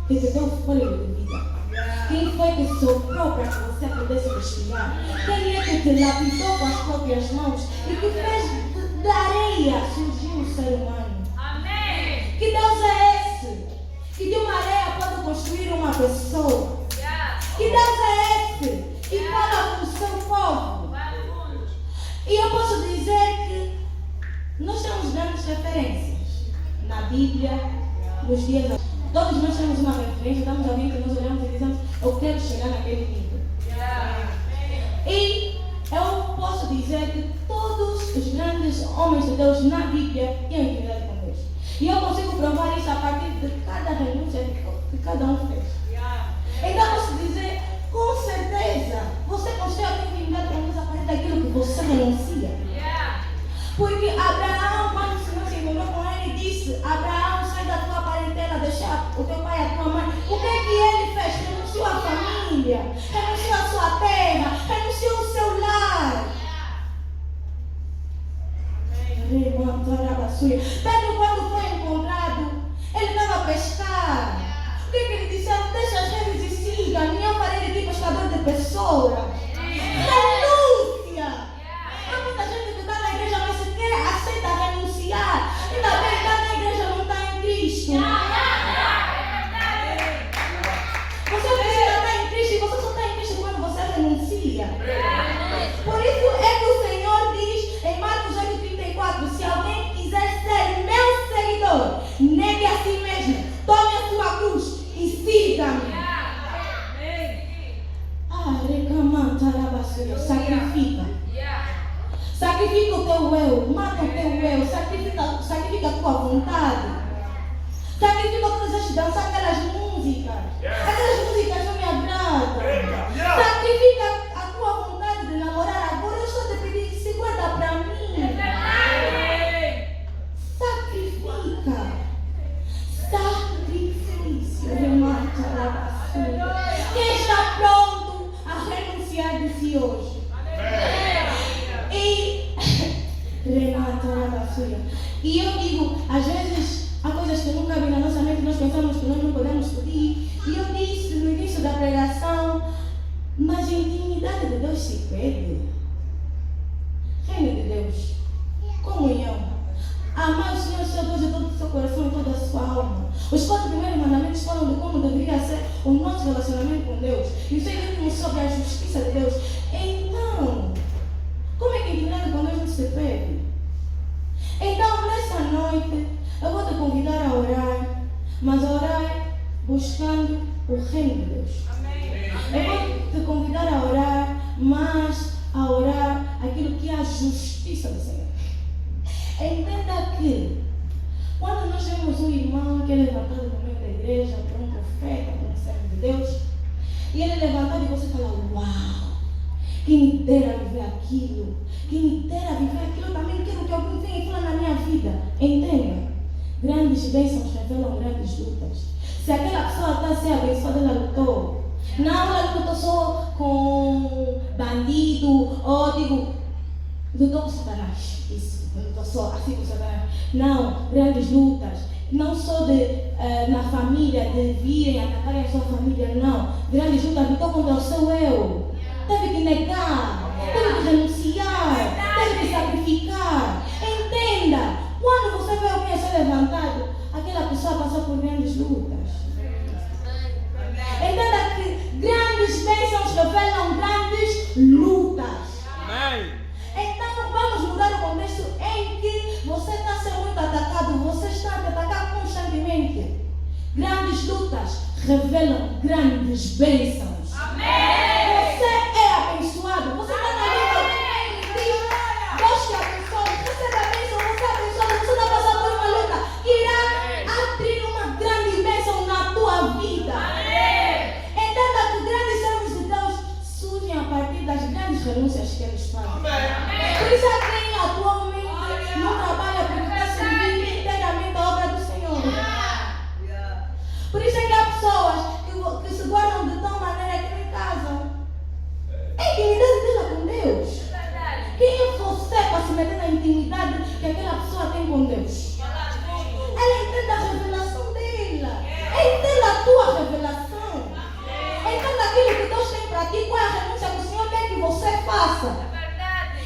Que te deu fôlego de vida? Quem foi que soprou para que você pudesse respirar? Quem é que te lapidou com as próprias mãos e que fez da areia surgir um ser humano? Amém. Que Deus é esse? Que de uma areia pode construir uma pessoa? Que Deus é esse? Que fala com o seu povo? E eu posso dizer que nós temos grandes referências na Bíblia, nos dias atuais. Todos nós temos uma referência, estamos alguém que nós olhamos e dizemos: eu quero chegar naquele nível. E eu posso dizer que todos os grandes homens de Deus na Bíblia tinham intimidade com Deus. E eu consigo provar isso a partir de cada renúncia que cada um fez. Então eu posso dizer, com certeza, você consegue ter intimidade com Deus a partir daquilo que você renuncia. Porque Abraão, quando o Senhor se encontrou com ele, disse: Abraão, sai da tua parentela, deixa o teu pai e a tua mãe. O que é que ele fez? Renunciou à família, renunciou à sua terra, renunciou ao seu lar. Pedro, quando foi encontrado, ele estava a pescar. O que é que ele disse? Deixa as redes e siga-me, eu farei de ti pescador de pessoas. Renúncia! Há muita gente que está na igreja, mas sequer aceita renunciar. Ainda bem, está na igreja, não está em Cristo. Você precisa estar em Cristo, e você só está em Cristo quando você renuncia. Sacrifica o teu eu, mata o teu eu, sacrifica a tua vontade. Sacrifica o que desejas dançar, aquelas músicas. Aquelas músicas não me agradam. Sacrifica a tua vontade de namorar. Agora eu estou te pedindo, se guarda para mim. Sacrifica. Sacrifício. Quem está pronto a renunciar de si hoje? E eu digo, às vezes há coisas que nunca vêm na nossa mente, nós pensamos que nós não podemos pedir. E eu disse no início da pregação, mas a intimidade de Deus se pede. Reino de Deus, comunhão. Amar o Senhor seu Deus de todo o seu coração e toda a sua alma. Os 4 primeiros mandamentos falam de como deveria ser o nosso relacionamento com Deus. E os 6 últimos sobre a justiça de Deus. Então, como é que a intimidade com Deus não se pede? Então, nessa noite, eu vou te convidar a orar, mas a orar buscando o reino de Deus. Eu vou te convidar a orar, mas a orar aquilo que é a justiça do Senhor. Entenda que, quando nós temos um irmão que é levantado no meio da igreja, por um profeta, por um servo de Deus, e ele é levantado e você fala, uau, quem me dera viver aquilo, quem me dera viver aquilo, eu também quero que alguém venha e fale na minha vida. Entenda, grandes bênçãos revelam grandes lutas. Se aquela pessoa está a ser abençoada, ela lutou. Não, ela lutou só com bandido, ou digo, lutou com Satanás. Isso, lutou só assim com Satanás. Não, grandes lutas. Não só na família, de virem atacarem a sua família, não. Grandes lutas, lutou contra o seu eu. Teve que negar, teve que renunciar, teve que sacrificar. Entenda, quando você vê alguém ser levantado, aquela pessoa passou por grandes lutas. Entenda que grandes bênçãos revelam grandes lutas. Então vamos mudar o contexto em que você está sendo muito atacado, você está a atacar constantemente. Grandes lutas revelam grandes bênçãos. Você é abençoado, você está na vida de Deus. Deus te abençoa, recebe a bênção, você é abençoado, você está passando por uma luta que irá abrir uma grande bênção na tua vida. Entenda que grandes servos de Deus surgem a partir das grandes renúncias que eles fazem. Por isso há quem atualmente não trabalha porque está servindo inteiramente a obra do Senhor. Por isso é que há pessoas que se guardam de tal maneira que nem casam. É a intimidade dela com Deus. Quem é você para se meter na intimidade que aquela pessoa tem com Deus? Ela entende a revelação dela. Entenda a tua revelação. Entenda aquilo que Deus tem para ti. Qual é a renúncia que o Senhor quer que você faça?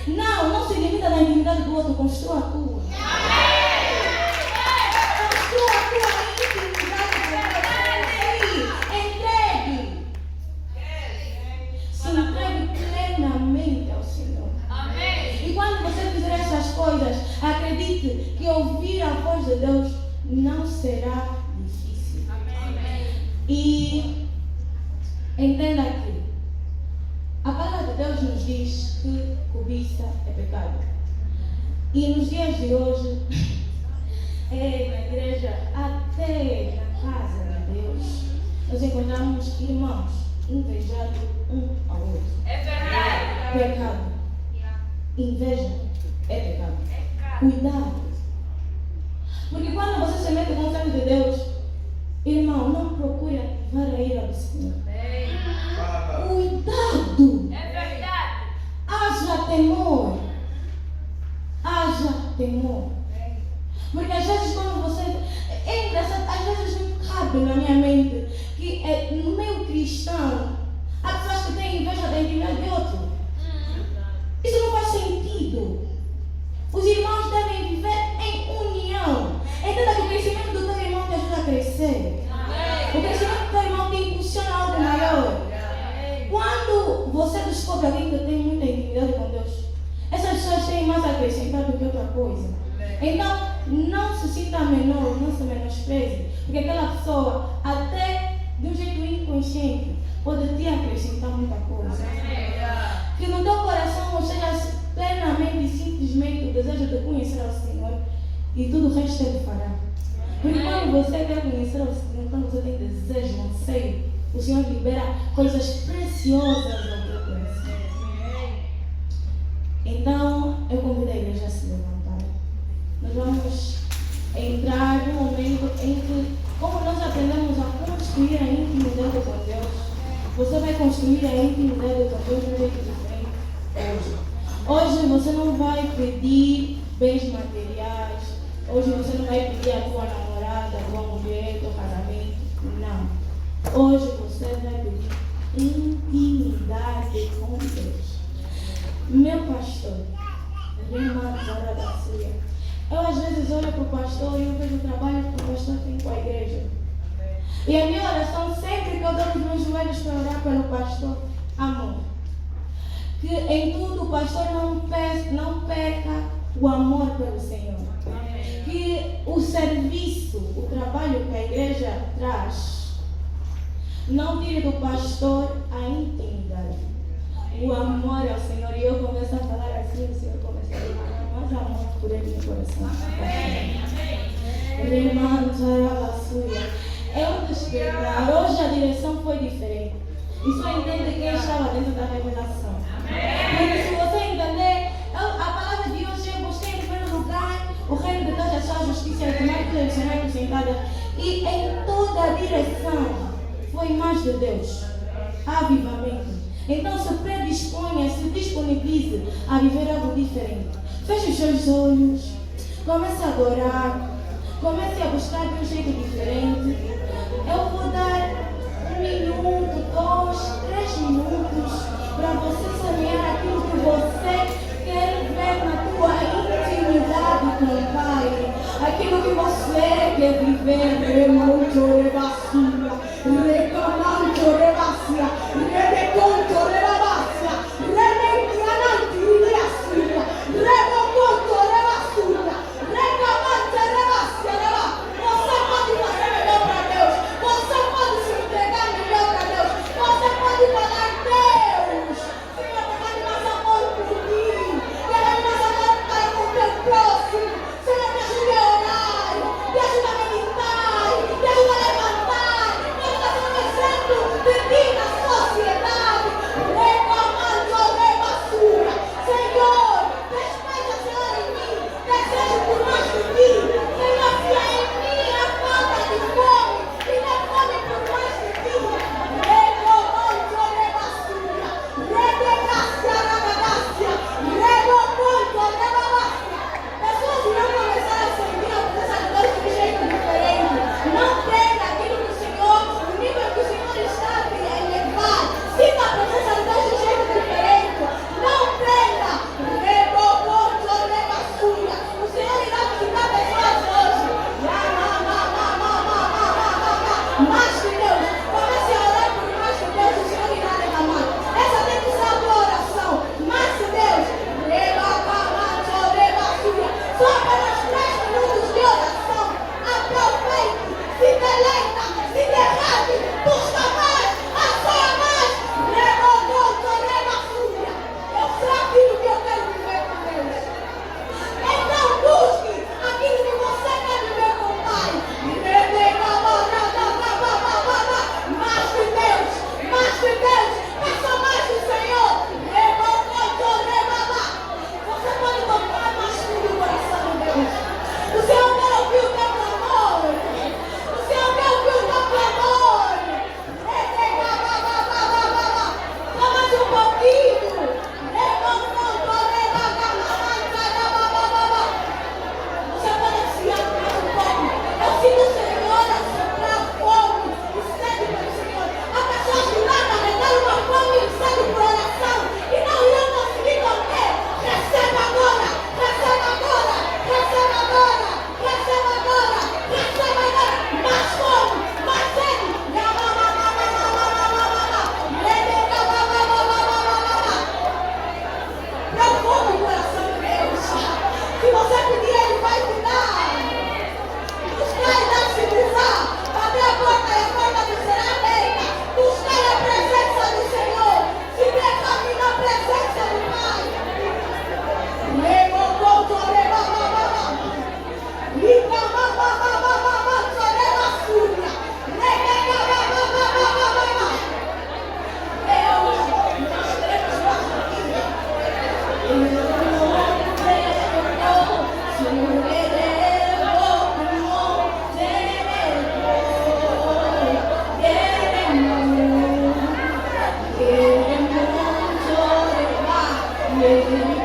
Não se limita na intimidade do outro, construa a tua. Construa a tua intimidade com Deus. Entregue. Se entregue plenamente ao Senhor. E quando você fizer essas coisas, acredite que ouvir a voz de Deus não será difícil. E entenda que a palavra de Deus nos diz que cobiça é pecado. E nos dias de hoje, na igreja, até na casa de Deus, nós encontramos irmãos invejando um ao outro. É verdade. Pecado. Inveja é pecado. Cuidado. Porque quando você se mete com o servo de Deus, irmão, não procure ativar a ira do Senhor. Cuidado. É verdade. Haja temor. Haja temor. Porque às vezes quando você... É engraçado, às vezes não cabe na minha mente que no meio cristão há pessoas que têm inveja da intimidade de outro. Isso não faz sentido. Os irmãos devem viver em união. Entenda que o crescimento do teu irmão te ajuda a crescer. O crescimento do teu irmão te impulsiona a algo maior. Quando você descobre alguém que tem muita intimidade com Deus, essas pessoas têm mais a acrescentar do que outra coisa. Então, não se sinta menor, não se menospreze, porque aquela pessoa, até de um jeito inconsciente, pode te acrescentar muita coisa. Que no teu coração não seja plenamente e simplesmente e tudo o resto Ele fará. Porque quando você quer conhecer o Senhor, quando você tem desejo, anseio, o Senhor libera coisas preciosas ao teu coração. Então, eu convido a igreja a se levantar. Nós vamos entrar num momento em que, como nós aprendemos a construir a intimidade com Deus, você vai construir a intimidade com Deus de um jeito diferente hoje. Hoje você não vai pedir bens materiais. Hoje você não vai pedir a tua namorada, a tua mulher, teu casamento. Não. Hoje você vai pedir intimidade com Deus. Meu pastor, eu às vezes olho para o pastor e eu vejo o trabalho que o pastor tem com a igreja. E a minha oração, sempre que eu dou os meus joelhos para orar pelo pastor, amor, que em tudo o pastor não perca o amor pelo Senhor. Que o serviço, o trabalho que a igreja traz, não tire do pastor a intimidade, o amor ao Senhor. E eu começo a falar assim, o Senhor começa a derramar mais amor por ele no coração. Eu despertar. Hoje a direção foi diferente. E só entende quem estava dentro da revelação. Porque se você entender, a palavra de hoje é: busquei em primeiro lugar o reino de Deus e a sua justiça, e demais coisas serão acrescentadas. E em toda a direção foi mais de Deus. Avivamento. Então se predisponha, se disponibilize a viver algo diferente. Feche os seus olhos, comece a adorar, comece a buscar de um jeito diferente. Eu vou dar 1 minuto, 2, 3 minutos para você semear aquilo que você quer ver na tua intimidade com o Pai. Aquilo que você quer viver. Remonto, rebassia, recamanto, rebassia, redeconto, rebassia, rementiananti, rebassia, redoconto, rebassia, recamante, rebassia. Você pode fazer melhor para Deus. Você pode se entregar melhor para Deus. Você pode falar: Deus, Senhor, derrame mais amor por mim. Derrame mais amor para com o teu próximo. Senhor, me ajude a orar. Me ajuda a meditar. Me ajuda a levantar. Tem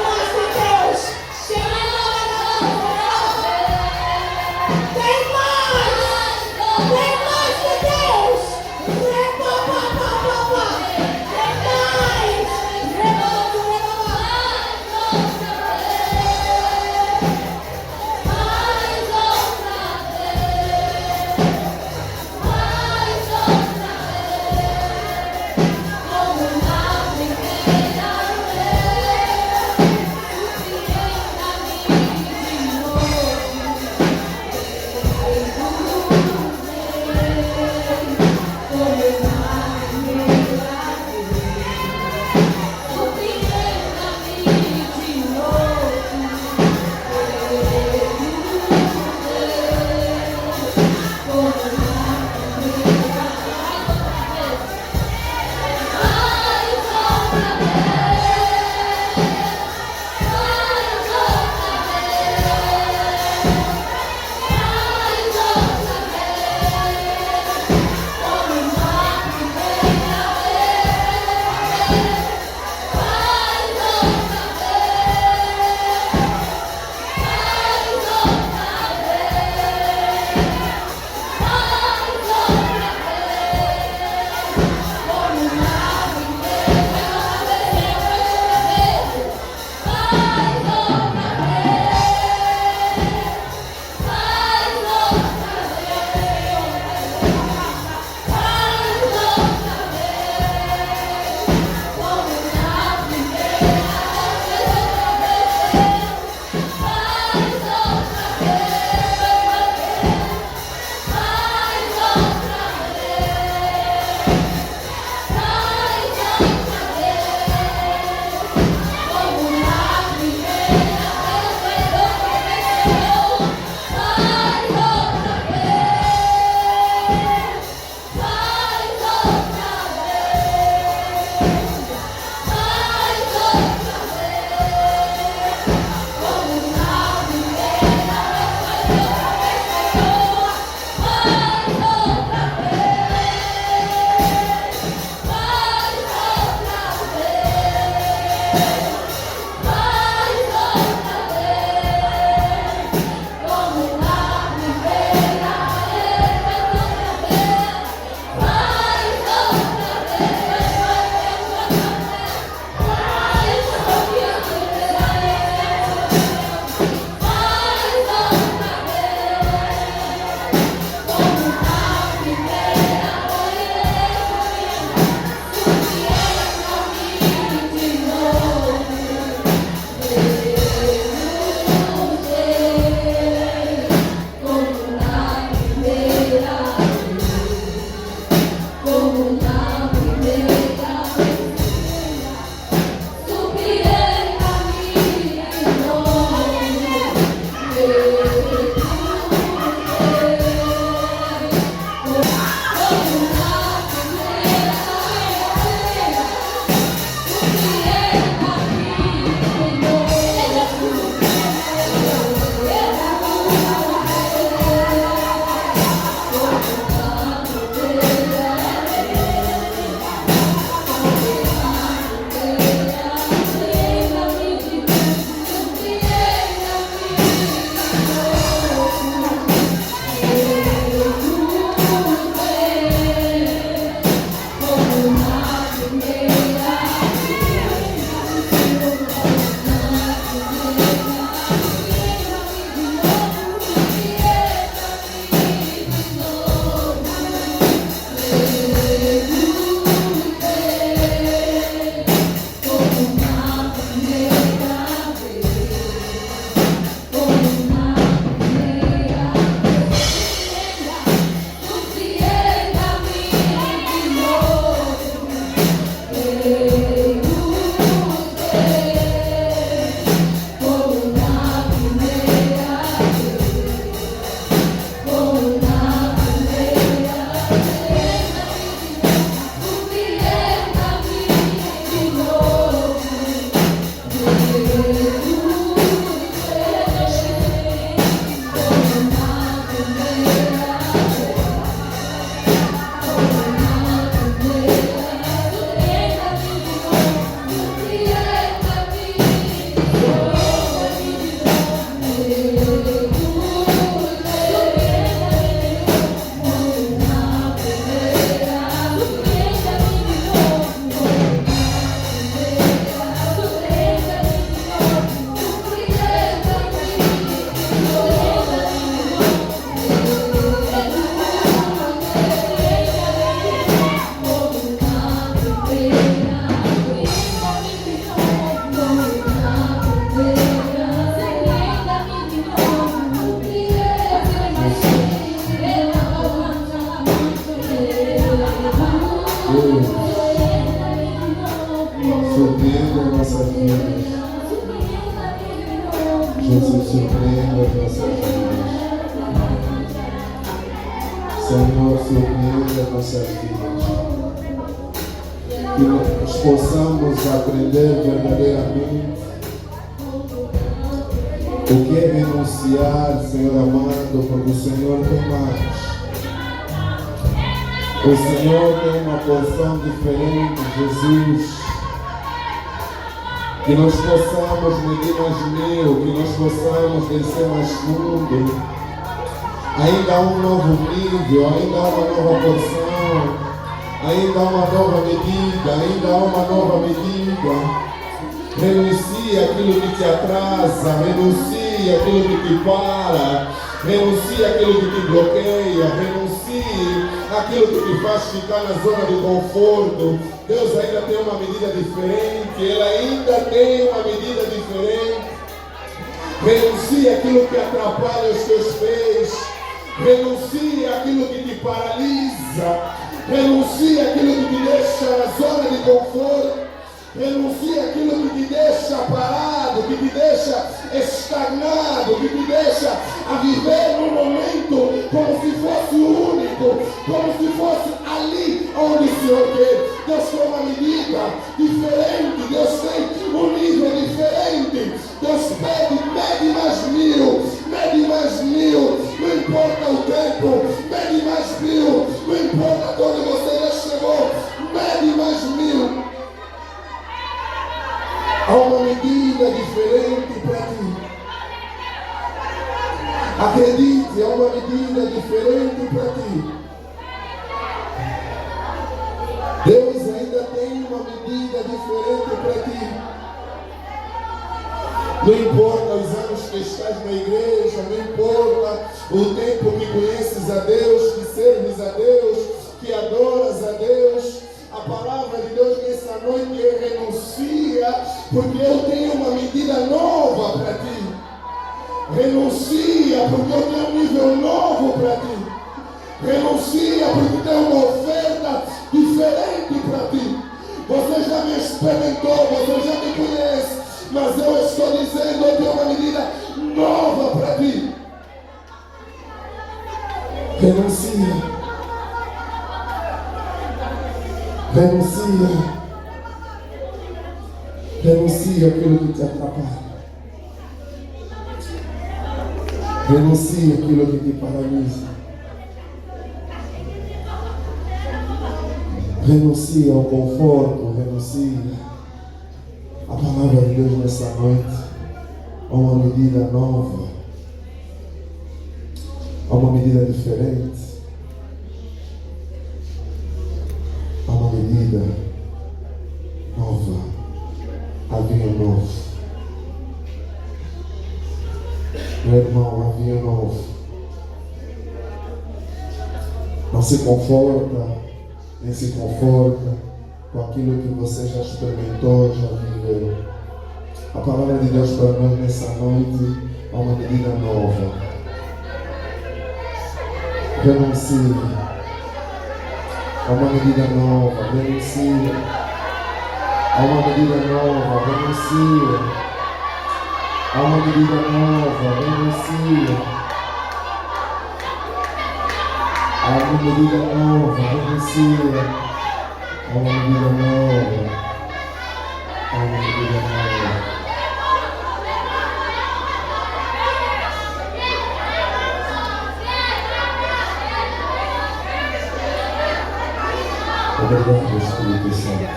mais de Deus! Surpreenda as nossas vidas. Jesus, surpreenda as nossas vidas. Senhor, surpreenda as nossas vidas. Que nós possamos aprender verdadeiramente o que é renunciar, Senhor amado, porque o Senhor tem mais. O Senhor tem uma porção diferente, Jesus. Que nós possamos medir mais mil, que nós possamos descer mais fundo. Ainda há um novo nível, ainda há uma nova porção, ainda há uma nova medida, ainda há uma nova medida. Renuncie aquilo que te atrasa, renuncie aquilo que te para, renuncie aquilo que te bloqueia, renuncie aquilo que te faz ficar na zona de conforto. Deus ainda tem uma medida diferente, Ele ainda tem uma medida diferente. Renuncie aquilo que atrapalha os teus pés, renuncie aquilo que te paralisa, renuncie aquilo que te deixa na zona de conforto. Renuncie aquilo que te deixa parado, que te deixa estagnado, que te deixa a viver num momento como se fosse o único, como se fosse ali onde o Senhor quer. Deus tem uma medida diferente, Deus tem um nível diferente. Deus mede mais mil, não importa o tempo, mede mais mil, não importa onde você já chegou, mede mais mil. Há uma medida diferente para ti. Acredite, há uma medida diferente para ti. Deus ainda tem uma medida diferente para ti. Não importa os anos que estás na igreja, não importa o tempo que conheces a Deus, que serves a Deus, que adoras a Deus. A palavra de Deus nessa noite é renuncia, porque eu tenho uma medida nova para ti. Renuncia, porque eu tenho um nível novo para ti. Renuncia, porque tem uma oferta diferente para ti. Você já me experimentou, você já me conhece, mas eu estou dizendo, eu tenho uma medida nova para ti. Renuncia. Renuncia. Renuncia aquilo que te atrapalha. Renuncia aquilo que te paralisa. Renuncia ao conforto. Renuncia. A palavra de Deus nessa noite há uma medida nova. Há uma medida diferente. Há uma medida nova, há vinho novo. Meu irmão, há vinho novo. Não se conforta, nem se conforta com aquilo que você já experimentou, já viveu. A palavra de Deus para nós nessa noite há uma medida nova. Renuncie. Há uma medida nova, renuncia. Há uma medida nova, renuncia. Há uma medida nova, renuncia. Há uma medida nova, renuncia. Há uma medida nova. Há uma medida nova. Obrigado, Espírito Santo.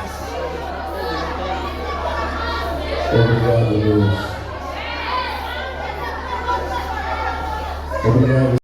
Obrigado, Deus. Obrigado.